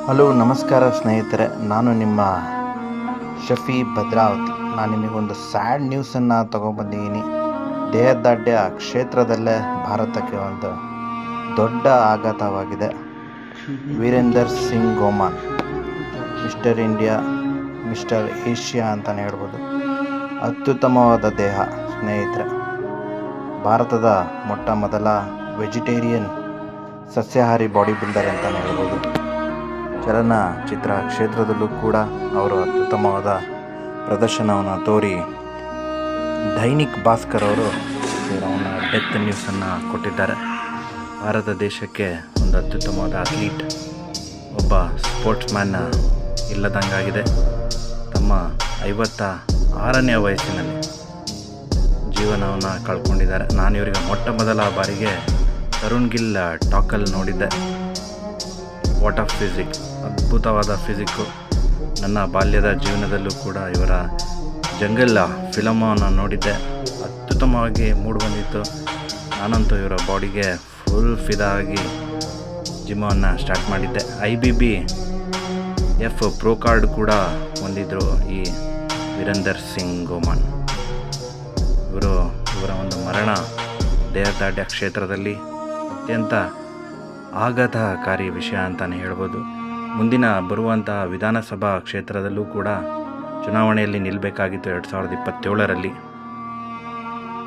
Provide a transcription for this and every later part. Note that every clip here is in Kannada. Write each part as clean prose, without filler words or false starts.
ಹಲೋ ನಮಸ್ಕಾರ ಸ್ನೇಹಿತರೆ, ನಾನು ನಿಮ್ಮ ಶಫಿ ಭದ್ರಾವತಿ. ನಾನು ನಿಮಗೊಂದು ಸ್ಯಾಡ್ ನ್ಯೂಸನ್ನು ತಗೊಬಂದಿದ್ದೀನಿ. ದೇಹದಾಢ್ಯ ಕ್ಷೇತ್ರದಲ್ಲೇ ಭಾರತಕ್ಕೆ ಒಂದು ದೊಡ್ಡ ಆಘಾತವಾಗಿದೆ. Varinder Singh Ghuman, Mister India, Mister Asia ಅಂತಲೇ ಹೇಳ್ಬೋದು. ಅತ್ಯುತ್ತಮವಾದ ದೇಹ ಸ್ನೇಹಿತರೆ. ಭಾರತದ ಮೊಟ್ಟ ಮೊದಲ ವೆಜಿಟೇರಿಯನ್ ಸಸ್ಯಾಹಾರಿ ಬಾಡಿ ಬಿಲ್ಡರ್ ಅಂತಲೇ ಹೇಳ್ಬೋದು. ಚಲನಚಿತ್ರ ಕ್ಷೇತ್ರದಲ್ಲೂ ಕೂಡ ಅವರು ಅತ್ಯುತ್ತಮವಾದ ಪ್ರದರ್ಶನವನ್ನು ತೋರಿ ದೈನಿಕ್ ಭಾಸ್ಕರ್ ಅವರು ಅವನ ಡೆತ್ ನ್ಯೂಸನ್ನು ಕೊಟ್ಟಿದ್ದಾರೆ. ಭಾರತ ದೇಶಕ್ಕೆ ಒಂದು ಅತ್ಯುತ್ತಮವಾದ ಅಥ್ಲೀಟ್, ಒಬ್ಬ ಸ್ಪೋರ್ಟ್ಸ್ ಮ್ಯಾನ್ ಇಲ್ಲದಂಗಾಗಿದೆ. ತಮ್ಮ 56ನೇ ವಯಸ್ಸಿನಲ್ಲಿ ಜೀವನವನ್ನು ಕಳ್ಕೊಂಡಿದ್ದಾರೆ. ನಾನು ಇವರಿಗೆ ಮೊಟ್ಟ ಮೊದಲ ಬಾರಿಗೆ ತರುಣ್ ಗಿಲ್ ಟಾಕಲ್ಲಿ ನೋಡಿದ್ದೆ. ವಾಟ್ ಆಫ್ ಫಿಸಿಕ್, ಅದ್ಭುತವಾದ ಫಿಸಿಕ್ಕು. ನನ್ನ ಬಾಲ್ಯದ ಜೀವನದಲ್ಲೂ ಕೂಡ ಇವರ ಜಂಗಲ್ ಫಿಲಮನ್ನು ನೋಡಿದ್ದೆ. ಅತ್ಯುತ್ತಮವಾಗಿ ಮೂಡಿ ಬಂದಿತ್ತು. ನಾನಂತೂ ಇವರ ಬಾಡಿಗೆ ಫುಲ್ ಫಿದಾ ಆಗಿ ಜಿಮ್ಮನ್ನು ಸ್ಟಾರ್ಟ್ ಮಾಡಿದ್ದೆ. IBBF ಪ್ರೋ ಕಾರ್ಡ್ ಕೂಡ ಹೊಂದಿದ್ದರು ಈ ವೀರೇಂದರ್ ಸಿಂಗ್ ಗೋಮಾನ್. ಇವರ ಒಂದು ಮರಣ ದೇಹದಾಢ್ಯ ಕ್ಷೇತ್ರದಲ್ಲಿ ಅತ್ಯಂತ ಆಘಾತಕಾರಿ ವಿಷಯ ಅಂತಲೇ ಹೇಳ್ಬೋದು. ಮುಂದಿನ ಬರುವಂತಹ ವಿಧಾನಸಭಾ ಕ್ಷೇತ್ರದಲ್ಲೂ ಕೂಡ ಚುನಾವಣೆಯಲ್ಲಿ ನಿಲ್ಲಬೇಕಾಗಿತ್ತು 2027ರಲ್ಲಿ.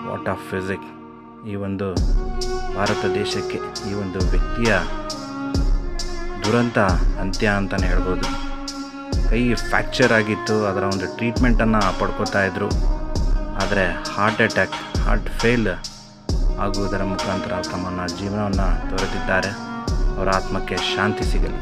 What of physique. ಈ ಒಂದು ಭಾರತ ದೇಶಕ್ಕೆ ಈ ಒಂದು ವ್ಯಕ್ತಿಯ ದುರಂತ ಅಂತ್ಯ ಅಂತಲೇ ಹೇಳ್ಬೋದು. ಕೈ ಫ್ರ್ಯಾಕ್ಚರ್ ಆಗಿತ್ತು, ಅದರ ಒಂದು ಟ್ರೀಟ್ಮೆಂಟನ್ನು ಪಡ್ಕೋತಾ ಇದ್ದರು. ಆದರೆ ಹಾರ್ಟ್ ಫೇಲ್ ಆಗುವುದರ ಮುಖಾಂತರ ತಮ್ಮನ್ನು ಜೀವನವನ್ನು ತೊರೆದಿದ್ದಾರೆ. ಅವರ ಆತ್ಮಕ್ಕೆ ಶಾಂತಿ ಸಿಗಲಿ.